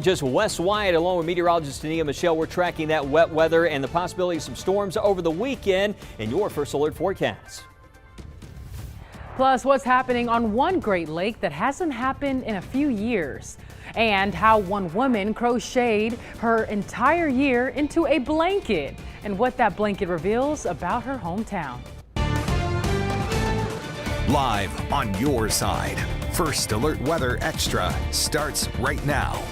Just Wes Wyatt along with meteorologist Tania Michelle. We're tracking that wet weather and the possibility of some storms over the weekend in your first alert forecast. Plus, what's happening on one Great Lake that hasn't happened in a few years, and how one woman crocheted her entire year into a blanket, and what that blanket reveals about her hometown. Live on your side. First Alert Weather Extra starts right now.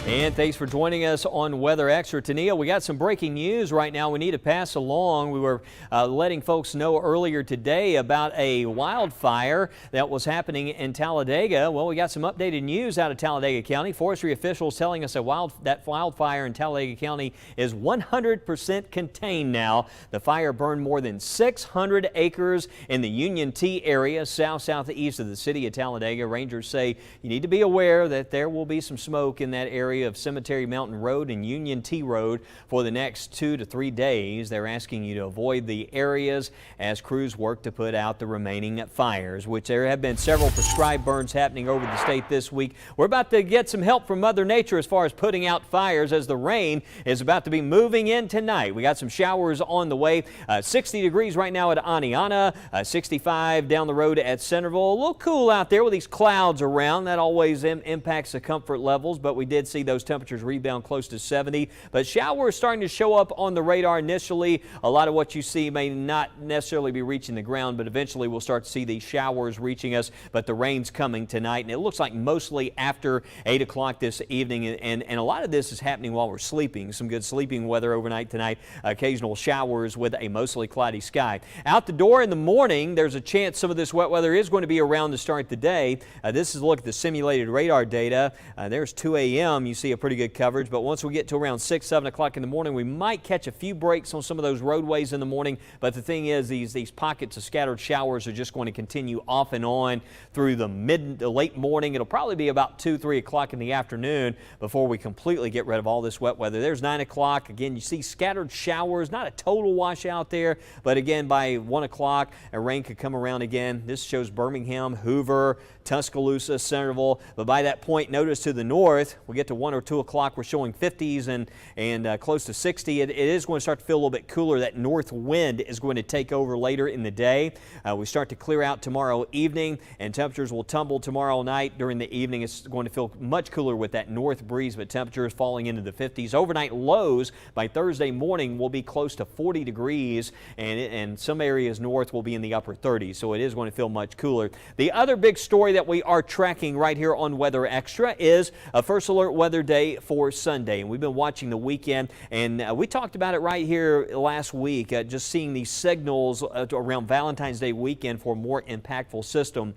And thanks for joining us on Weather Extra. Tania, we got some breaking news right now we need to pass along. We were letting folks know earlier today about a wildfire that was happening in Talladega. Well, we got some updated news out of Talladega County. Forestry officials telling us that wildfire in Talladega County is 100% contained now. The fire burned more than 600 acres in the Union T area, southeast of the city of Talladega. Rangers say you need to be aware that there will be some smoke in that area of Cemetery Mountain Road and Union T Road for the next 2 to 3 days. They're asking you to avoid the areas as crews work to put out the remaining fires, which there have been several prescribed burns happening over the state this week. We're about to get some help from Mother Nature as far as putting out fires as the rain is about to be moving in tonight. We got some showers on the way. 60 degrees right now at Aniana, 65 down the road at Centerville. A little cool out there with these clouds around. That always impacts the comfort levels, but we did see those temperatures rebound close to 70. But showers starting to show up on the radar initially. A lot of what you see may not necessarily be reaching the ground, but eventually we'll start to see these showers reaching us. But the rain's coming tonight, and it looks like mostly after 8 o'clock this evening. And a lot of this is happening while we're sleeping. Some good sleeping weather overnight tonight. Occasional showers with a mostly cloudy sky. Out the door in the morning, there's a chance some of this wet weather is going to be around to start the day. This is a look at the simulated radar data. There's 2 a.m. You see a pretty good coverage, but once we get to around 6, 7 o'clock in the morning, we might catch a few breaks on some of those roadways in the morning. But the thing is, these pockets of scattered showers are just going to continue off and on through the late morning. It'll probably be about 2, 3 o'clock in the afternoon before we completely get rid of all this wet weather. There's 9 o'clock. Again, you see scattered showers, not a total washout there, but again, by 1 o'clock, a rain could come around again. This shows Birmingham, Hoover, Tuscaloosa, Centerville. But by that point, notice to the north, we get to 1 or 2 o'clock, we're showing 50s and close to 60. It is going to start to feel a little bit cooler. That north wind is going to take over later in the day. We start to clear out tomorrow evening, and temperatures will tumble tomorrow night. During the evening, it's going to feel much cooler with that north breeze, but temperatures falling into the 50s. Overnight lows by Thursday morning will be close to 40 degrees, and some areas north will be in the upper 30s, so it is going to feel much cooler. The other big story that we are tracking right here on Weather Extra is a First Alert Weather Day for Sunday. And we've been watching the weekend, and we talked about it right here last week, just seeing these signals around Valentine's Day weekend for a more impactful system.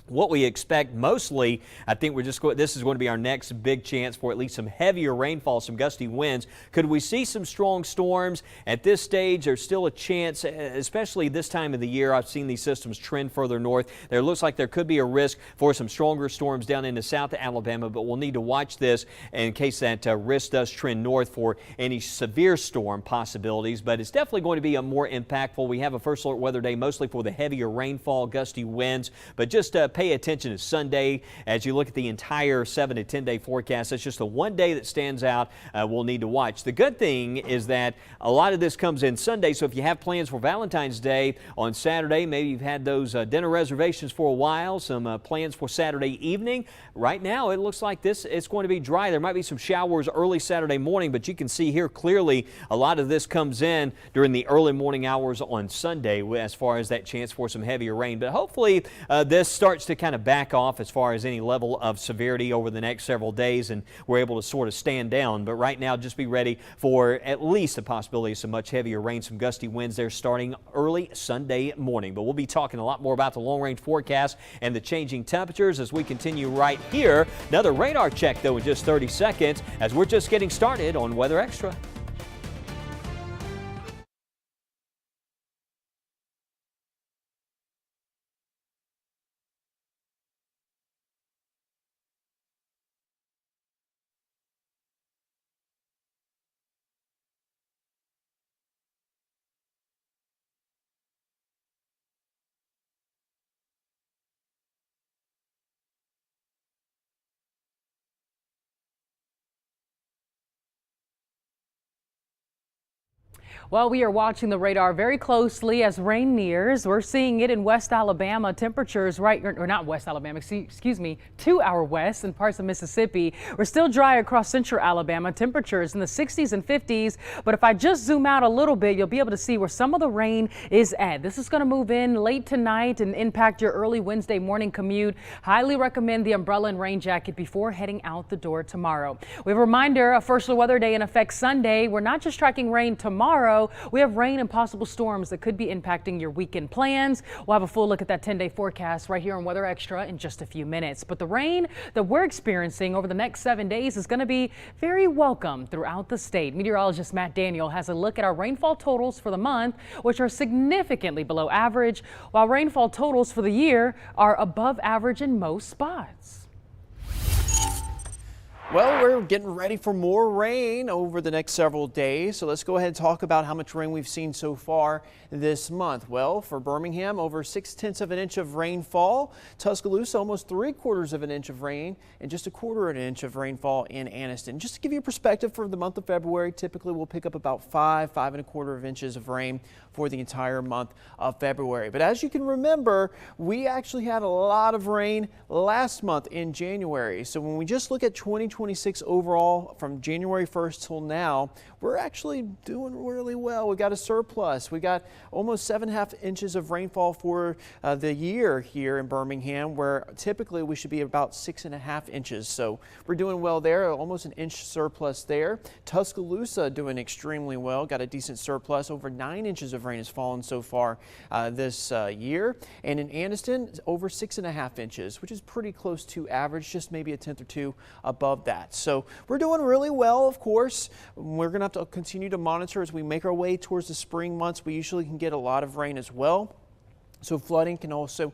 What we expect mostly, I think this is going to be our next big chance for at least some heavier rainfall, some gusty winds. Could we see some strong storms? At this stage, there's still a chance, especially this time of the year. I've seen these systems trend further north. There looks like there could be a risk for some stronger storms down into South Alabama, but we'll need to watch this in case that risk does trend north for any severe storm possibilities. But it's definitely going to be a more impactful. We have a First Alert Weather Day mostly for the heavier rainfall, gusty winds, but just pay attention to Sunday as you look at the entire 7 to 10 day forecast. That's just the one day that stands out. We'll need to watch. The good thing is that a lot of this comes in Sunday, so if you have plans for Valentine's Day on Saturday, maybe you've had those dinner reservations for a while, some plans for Saturday evening. Right now it looks like it's going to be dry. There might be some showers early Saturday morning, but you can see here clearly a lot of this comes in during the early morning hours on Sunday as far as that chance for some heavier rain. But hopefully this starts to kind of back off as far as any level of severity over the next several days, and we're able to sort of stand down. But right now, just be ready for at least a possibility of some much heavier rain, some gusty winds there starting early Sunday morning. But we'll be talking a lot more about the long-range forecast and the changing temperatures as we continue right here. Another radar check, though, in just 30 seconds as we're just getting started on Weather Extra. Well, we are watching the radar very closely as rain nears. We're seeing it in West Alabama. Temperatures or not West Alabama, excuse me, 2 hour west and parts of Mississippi. We're still dry across central Alabama. Temperatures in the 60s and 50s. But if I just zoom out a little bit, you'll be able to see where some of the rain is at. This is going to move in late tonight and impact your early Wednesday morning commute. Highly recommend the umbrella and rain jacket before heading out the door tomorrow. We have a reminder, a first weather day in effect Sunday. We're not just tracking rain tomorrow. We have rain and possible storms that could be impacting your weekend plans. We'll have a full look at that 10-day forecast right here on Weather Extra in just a few minutes. But the rain that we're experiencing over the next 7 days is going to be very welcome throughout the state. Meteorologist Matt Daniel has a look at our rainfall totals for the month, which are significantly below average, while rainfall totals for the year are above average in most spots. Well, we're getting ready for more rain over the next several days. So let's go ahead and talk about how much rain we've seen so far this month. Well, for Birmingham, over 6/10 of an inch of rainfall. Tuscaloosa, almost 3/4 of an inch of rain, and just 1/4 of an inch of rainfall in Anniston. Just to give you a perspective, for the month of February, typically we'll pick up about 5 1/4 inches of rain for the entire month of February. But as you can remember, we actually had a lot of rain last month in January. So when we just look at 2026 overall from January 1st till now, we're actually doing really well. We got a surplus. We got almost 7.5 inches of rainfall for the year here in Birmingham, where typically we should be about 6.5 inches. So we're doing well there, almost an inch surplus there. Tuscaloosa doing extremely well, got a decent surplus. Over 9 inches of rain has fallen so far this year. And in Anniston, over 6.5 inches, which is pretty close to average, just maybe a tenth or two above that. So we're doing really well, of course. We're going to have to continue to monitor as we make our way towards the spring months. We usually can get a lot of rain as well. So flooding can also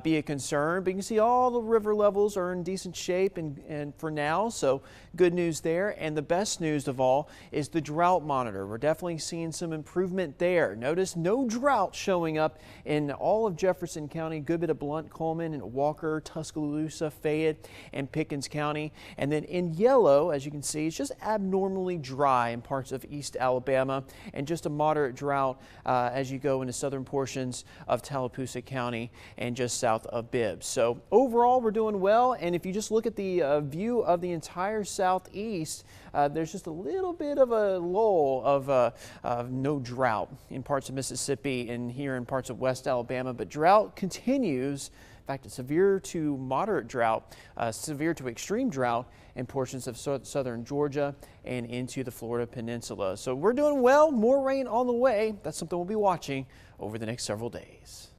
be a concern, but you can see all the river levels are in decent shape and for now, so good news there. And the best news of all is the drought monitor. We're definitely seeing some improvement there. Notice no drought showing up in all of Jefferson County, good bit of Blount, Coleman, and Walker, Tuscaloosa, Fayette, and Pickens County. And then in yellow, as you can see, it's just abnormally dry in parts of East Alabama, and just a moderate drought as you go into southern portions of Tallapoosa County and just south of Bibb. So overall, we're doing well. And if you just look at the view of the entire southeast, there's just a little bit of a lull of no drought in parts of Mississippi and here in parts of West Alabama, but drought continues. In fact, a severe to moderate drought, severe to extreme drought in portions of southern Georgia and into the Florida Peninsula. So we're doing well. More rain on the way. That's something we'll be watching over the next several days.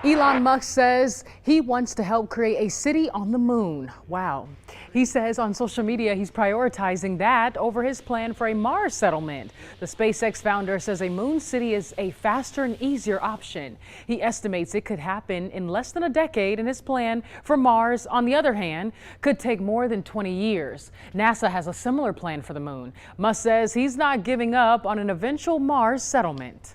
Elon Musk says he wants to help create a city on the moon. Wow. He says on social media he's prioritizing that over his plan for a Mars settlement. The SpaceX founder says a moon city is a faster and easier option. He estimates it could happen in less than a decade, and his plan for Mars, on the other hand, could take more than 20 years. NASA has a similar plan for the moon. Musk says he's not giving up on an eventual Mars settlement.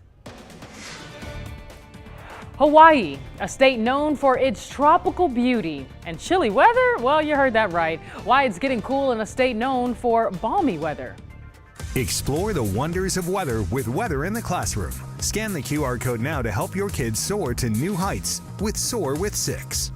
Hawaii, a state known for its tropical beauty and chilly weather. Well, you heard that right. Why it's getting cool in a state known for balmy weather. Explore the wonders of weather with Weather in the Classroom. Scan the QR code now to help your kids soar to new heights with Soar with 6.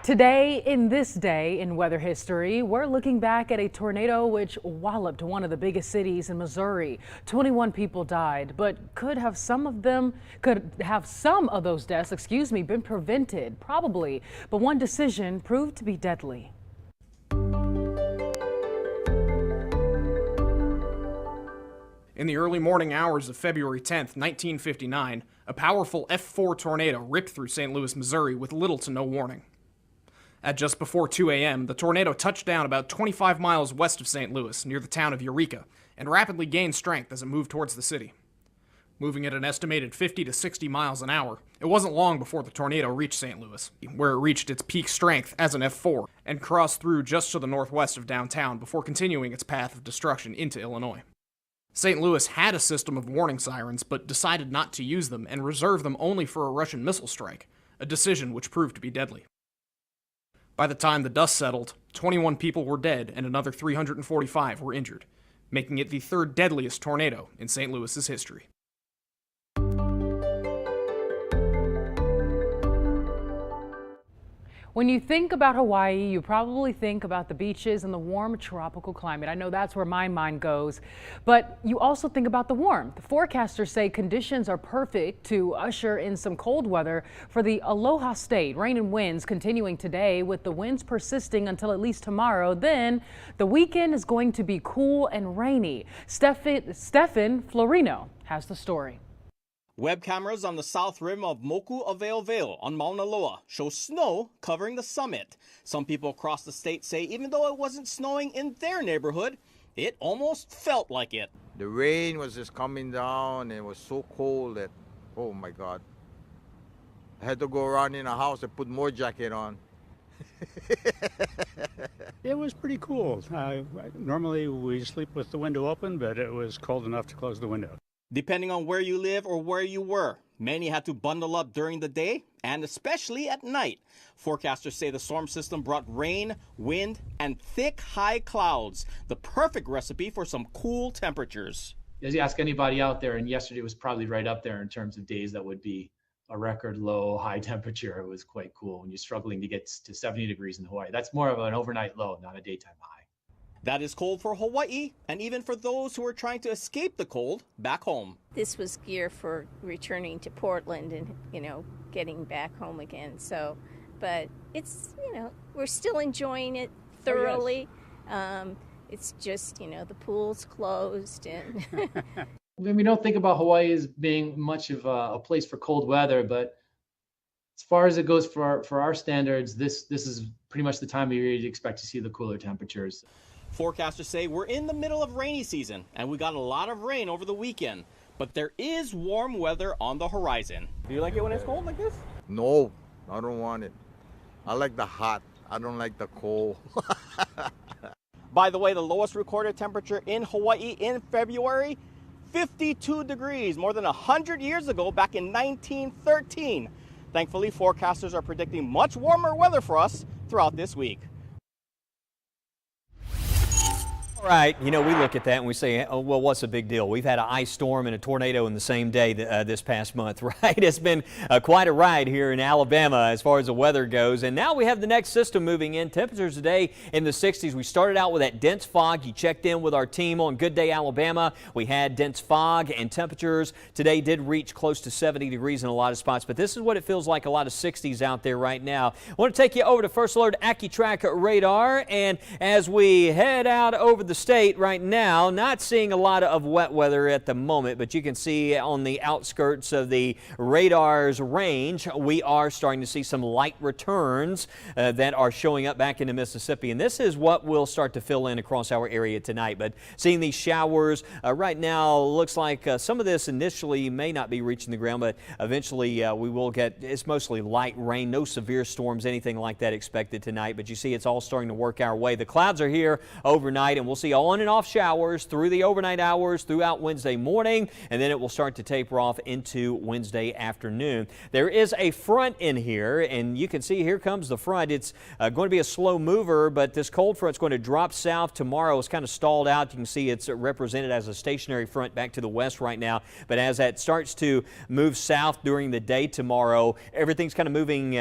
Today, in this day in weather history, we're looking back at a tornado which walloped one of the biggest cities in Missouri. 21 people died, but could have some of those deaths, been prevented? Probably, but one decision proved to be deadly. In the early morning hours of February 10th, 1959, a powerful F4 tornado ripped through St. Louis, Missouri with little to no warning. At just before 2 a.m., the tornado touched down about 25 miles west of St. Louis, near the town of Eureka, and rapidly gained strength as it moved towards the city. Moving at an estimated 50 to 60 miles an hour, it wasn't long before the tornado reached St. Louis, where it reached its peak strength as an F4 and crossed through just to the northwest of downtown before continuing its path of destruction into Illinois. St. Louis had a system of warning sirens, but decided not to use them and reserved them only for a Russian missile strike, a decision which proved to be deadly. By the time the dust settled, 21 people were dead and another 345 were injured, making it the third deadliest tornado in St. Louis's history. When you think about Hawaii, you probably think about the beaches and the warm tropical climate. I know that's where my mind goes, but you also think about the warmth. Forecasters say conditions are perfect to usher in some cold weather for the Aloha State. Rain and winds continuing today, with the winds persisting until at least tomorrow. Then the weekend is going to be cool and rainy. Stefan Florino has the story. Web cameras on the south rim of Moku Aveoveo on Mauna Loa show snow covering the summit. Some people across the state say even though it wasn't snowing in their neighborhood, it almost felt like it. The rain was just coming down and it was so cold that, oh my God. I had to go around in the house and put more jacket on. It was pretty cool. Normally we sleep with the window open, but it was cold enough to close the window. Depending on where you live or where you were, many had to bundle up during the day and especially at night. Forecasters say the storm system brought rain, wind, and thick high clouds, the perfect recipe for some cool temperatures. As you ask anybody out there, and yesterday was probably right up there in terms of days that would be a record low high temperature. It was quite cool when you're struggling to get to 70 degrees in Hawaii. That's more of an overnight low, not a daytime high. That is cold for Hawaii, and even for those who are trying to escape the cold back home. This was gear for returning to Portland and, getting back home again. So, but it's, we're still enjoying it thoroughly. Oh, yes. It's just, the pool's closed. And we don't think about Hawaii as being much of a place for cold weather, but as far as it goes for our standards, this is pretty much the time of year you'd expect to see the cooler temperatures. Forecasters say we're in the middle of rainy season, and we got a lot of rain over the weekend. But there is warm weather on the horizon. Do you like it when it's cold like this? No, I don't want it. I like the hot. I don't like the cold. By the way, the lowest recorded temperature in Hawaii in February, 52 degrees, more than 100 years ago, back in 1913. Thankfully, forecasters are predicting much warmer weather for us throughout this week. All right, we look at that and we say, oh, well, what's the big deal? We've had an ice storm and a tornado in the same day this past month, right? It's been quite a ride here in Alabama as far as the weather goes. And now we have the next system moving in. Temperatures today in the 60s. We started out with that dense fog. You checked in with our team on Good Day Alabama. We had dense fog, and temperatures today did reach close to 70 degrees in a lot of spots. But this is what it feels like, a lot of 60s out there right now. I want to take you over to First Alert AccuTrack radar. And as we head out over the state right now, not seeing a lot of wet weather at the moment, but you can see on the outskirts of the radar's range, we are starting to see some light returns that are showing up back into Mississippi. And this is what will start to fill in across our area tonight. But seeing these showers right now, looks like some of this initially may not be reaching the ground, but eventually we will get, it's mostly light rain, no severe storms, anything like that expected tonight. But you see it's all starting to work our way. The clouds are here overnight, and we'll see see on and off showers through the overnight hours throughout Wednesday morning, and then it will start to taper off into Wednesday afternoon. There is a front in here, and you can see here comes the front. It's going to be a slow mover, but this cold front's going to drop south tomorrow. It's kind of stalled out. You can see it's represented as a stationary front back to the west right now, but as that starts to move south during the day tomorrow, everything's kind of moving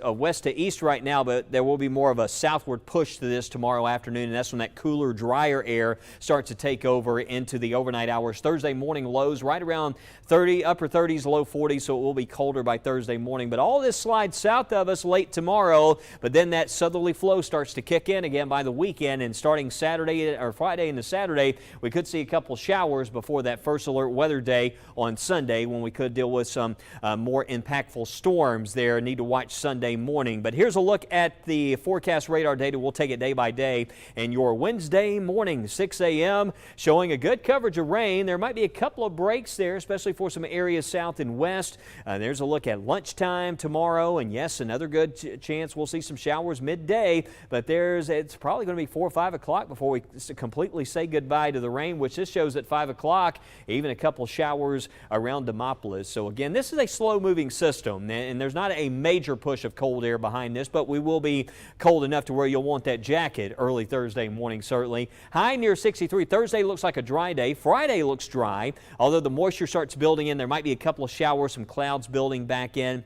west to east right now, but there will be more of a southward push to this tomorrow afternoon, and that's when that cooler, drier air starts to take over into the overnight hours. Thursday morning lows right around 30, upper 30s, low 40s, so it will be colder by Thursday morning. But all this slides south of us late tomorrow, but then that southerly flow starts to kick in again by the weekend, and starting Saturday or Friday into Saturday, we could see a couple showers before that first alert weather day on Sunday, when we could deal with some more impactful storms there. Need to watch Sunday morning. But here's a look at the forecast radar data. We'll take it day by day. And your Wednesday morning, 6 a.m., showing a good coverage of rain. There might be a couple of breaks there, especially for some areas south and west. There's a look at lunchtime tomorrow. And yes, another good chance we'll see some showers midday. But it's probably going to be 4 or 5 o'clock before we completely say goodbye to the rain, which this shows at 5 o'clock, even a couple showers around Demopolis. So again, this is a slow moving system, and there's not a major push of cold air behind this, but we will be cold enough to where you'll want that jacket early Thursday morning, certainly. High near 63. Thursday looks like a dry day. Friday looks dry, although the moisture starts building in. There might be a couple of showers, some clouds building back in.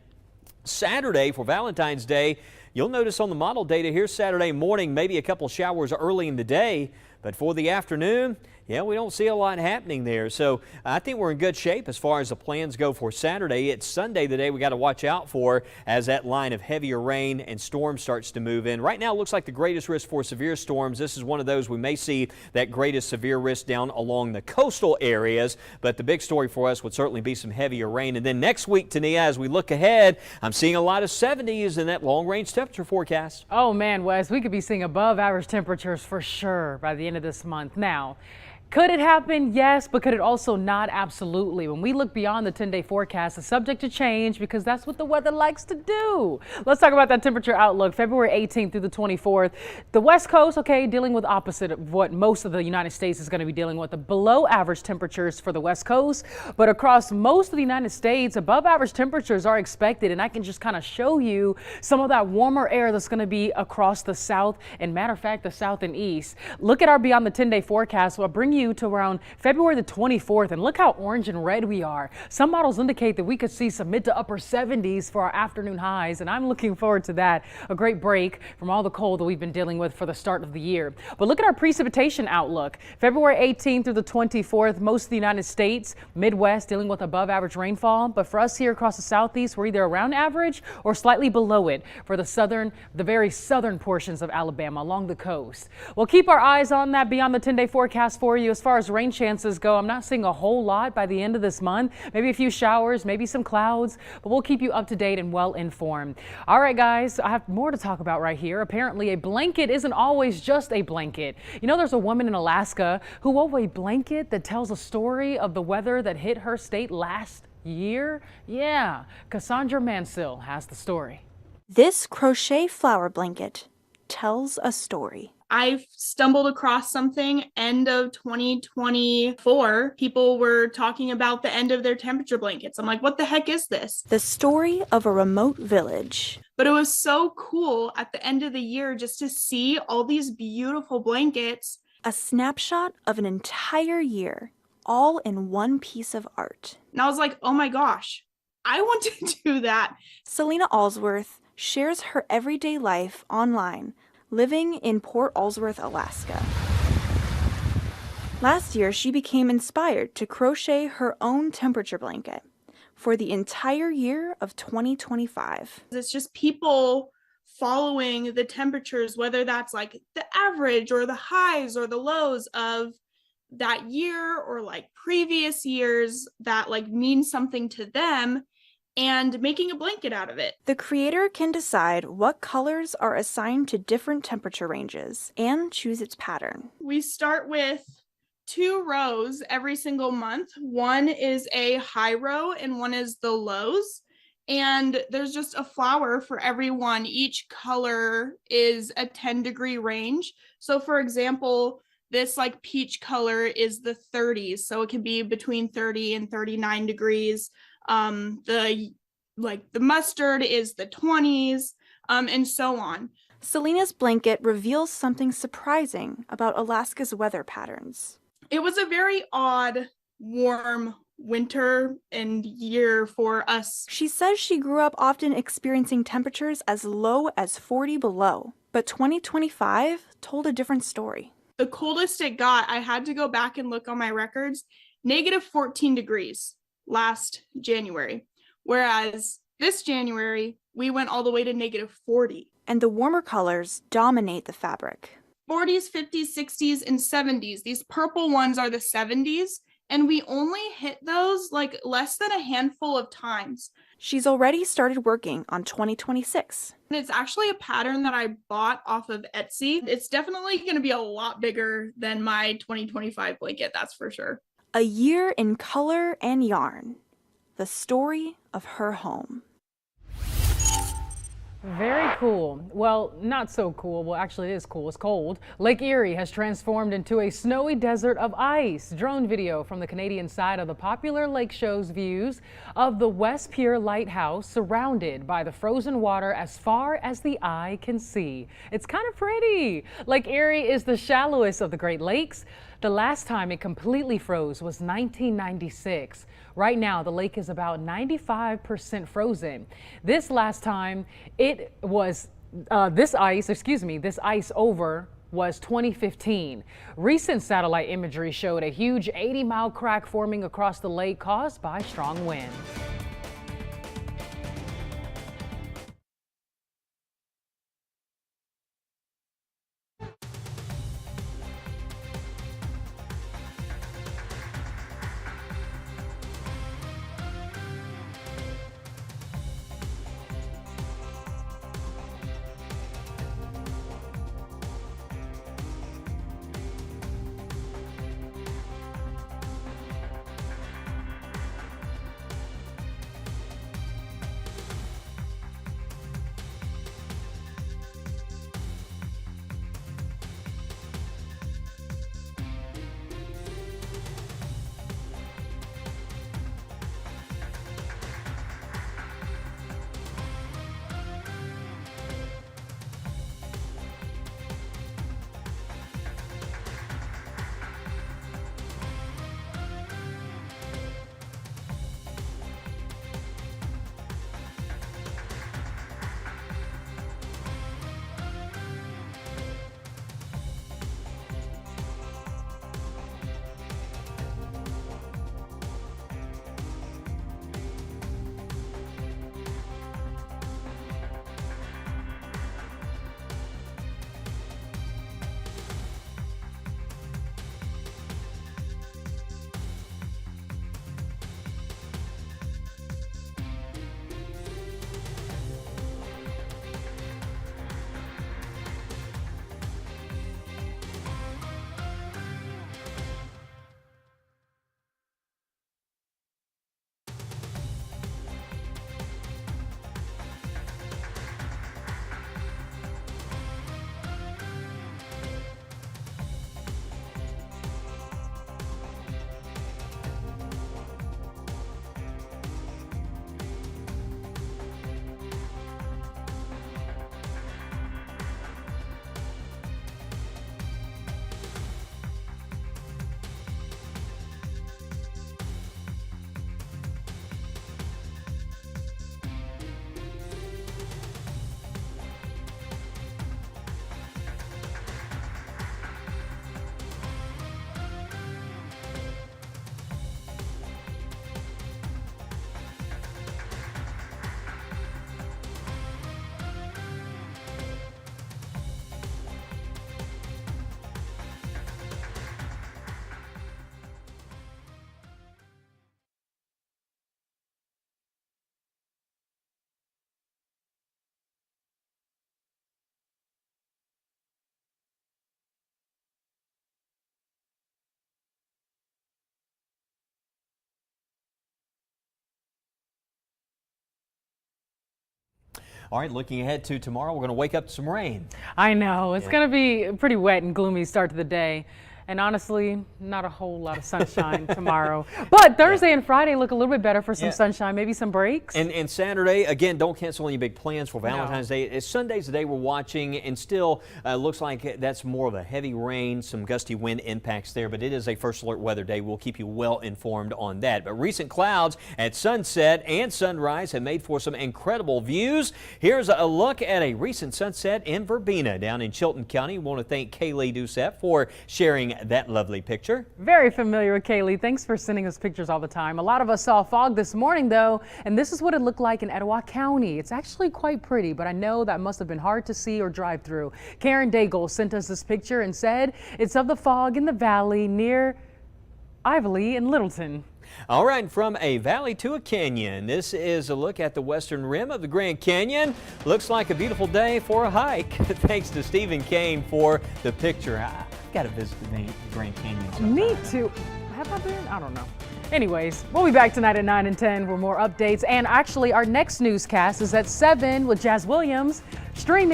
Saturday, for Valentine's Day, you'll notice on the model data here Saturday morning, maybe a couple showers early in the day, but for the afternoon, yeah, we don't see a lot happening there. So I think we're in good shape as far as the plans go for Saturday. It's Sunday the day we got to watch out for as that line of heavier rain and storms starts to move in. Right now it looks like the greatest risk for severe storms. This is one of those we may see that greatest severe risk down along the coastal areas, but the big story for us would certainly be some heavier rain. And then next week, Tania, as we look ahead, I'm seeing a lot of 70s in that long-range temperature forecast. Oh man, Wes, we could be seeing above average temperatures for sure by the end of this month. Now, could it happen? Yes, but could it also not? Absolutely. When we look beyond the 10-day forecast, it's subject to change because that's what the weather likes to do. Let's talk about that temperature outlook. February 18th through the 24th. The West Coast, okay, dealing with opposite of what most of the United States is going to be dealing with, the below average temperatures for the West Coast. But across most of the United States, above average temperatures are expected. And I can just kind of show you some of that warmer air that's going to be across the South and, matter of fact, the South and East. Look at our beyond the 10-day forecast. I'll bring you to around February the 24th, and look how orange and red we are. Some models indicate that we could see some mid to upper 70s for our afternoon highs, and I'm looking forward to that. A great break from all the cold that we've been dealing with for the start of the year. But look at our precipitation outlook. February 18th through the 24th, most of the United States, Midwest dealing with above average rainfall, but for us here across the Southeast, we're either around average or slightly below it for the very southern portions of Alabama along the coast. We'll keep our eyes on that beyond the 10-day forecast for you. As far as rain chances go, I'm not seeing a whole lot by the end of this month. Maybe a few showers, maybe some clouds, but we'll keep you up to date and well informed. All right, guys, I have more to talk about right here. Apparently, a blanket isn't always just a blanket. You know, there's a woman in Alaska who wove a blanket that tells a story of the weather that hit her state last year. Yeah, Cassandra Mansell has the story. This crochet flower blanket tells a story. I stumbled across something end of 2024. People were talking about the end of their temperature blankets. I'm like, what the heck is this? The story of a remote village. But it was so cool at the end of the year just to see all these beautiful blankets. A snapshot of an entire year, all in one piece of art. And I was like, oh my gosh, I want to do that. Selena Allsworth shares her everyday life online, living in Port Allsworth, Alaska. Last year, she became inspired to crochet her own temperature blanket for the entire year of 2025. It's just people following the temperatures, whether that's like the average or the highs or the lows of that year or like previous years that like mean something to them, and making a blanket out of it. The creator can decide what colors are assigned to different temperature ranges and choose its pattern. We start with 2 rows every single month. One is a high row and one is the lows. And there's just a flower for every one. Each color is a 10-degree range. So for example, This like peach color is the 30s, so it can be between 30 and 39 degrees. The mustard is the 20s, and so on. Selena's blanket reveals something surprising about Alaska's weather patterns. It was a very odd, warm winter and year for us. She says she grew up often experiencing temperatures as low as 40 below, but 2025 told a different story. The coldest it got, I had to go back and look on my records, negative 14 degrees last January, whereas this January, we went all the way to negative 40. And the warmer colors dominate the fabric. 40s, 50s, 60s, and 70s. These purple ones are the 70s, and we only hit those like less than a handful of times. She's already started working on 2026. And it's actually a pattern that I bought off of Etsy. It's definitely going to be a lot bigger than my 2025 blanket, that's for sure. A year in color and yarn. The story of her home. Very cool. Well, not so cool. Well, actually it is cool. It's cold. Lake Erie has transformed into a snowy desert of ice. Drone video from the Canadian side of the popular lake shows views of the West Pier Lighthouse surrounded by the frozen water as far as the eye can see. It's kind of pretty. Lake Erie is the shallowest of the Great Lakes. The last time it completely froze was 1996. Right now, the lake is about 95% frozen. This last time it was, this ice over was 2015. Recent satellite imagery showed a huge 80-mile crack forming across the lake caused by strong winds. All right, looking ahead to tomorrow, we're going to wake up to some rain. I know. It's going to be a pretty wet and gloomy start to the day. And honestly, not a whole lot of sunshine tomorrow. But Thursday and Friday look a little bit better for some sunshine, maybe some breaks. And Saturday, again, don't cancel any big plans for Valentine's Day. Sunday's the day we're watching, and still looks like that's more of a heavy rain, some gusty wind impacts there, but it is a first alert weather day. We'll keep you well informed on that. But recent clouds at sunset and sunrise have made for some incredible views. Here's a look at a recent sunset in Verbena down in Chilton County. We want to thank Kaylee Doucette for sharing that lovely picture. Very familiar with Kaylee. Thanks for sending us pictures all the time. A lot of us saw fog this morning though, and this is what it looked like in Etowah County. It's actually quite pretty, but I know that must have been hard to see or drive through. Karen Daigle sent us this picture and said it's of the fog in the valley near Ively and Littleton. All right, from a valley to a canyon. This is a look at the western rim of the Grand Canyon. Looks like a beautiful day for a hike. Thanks to Stephen Kane for the picture. I've got to visit the Grand Canyon sometime. Me too. Have I been? I don't know. Anyways, we'll be back tonight at 9 and 10 with more updates. And actually, our next newscast is at 7 with Jazz Williams streaming.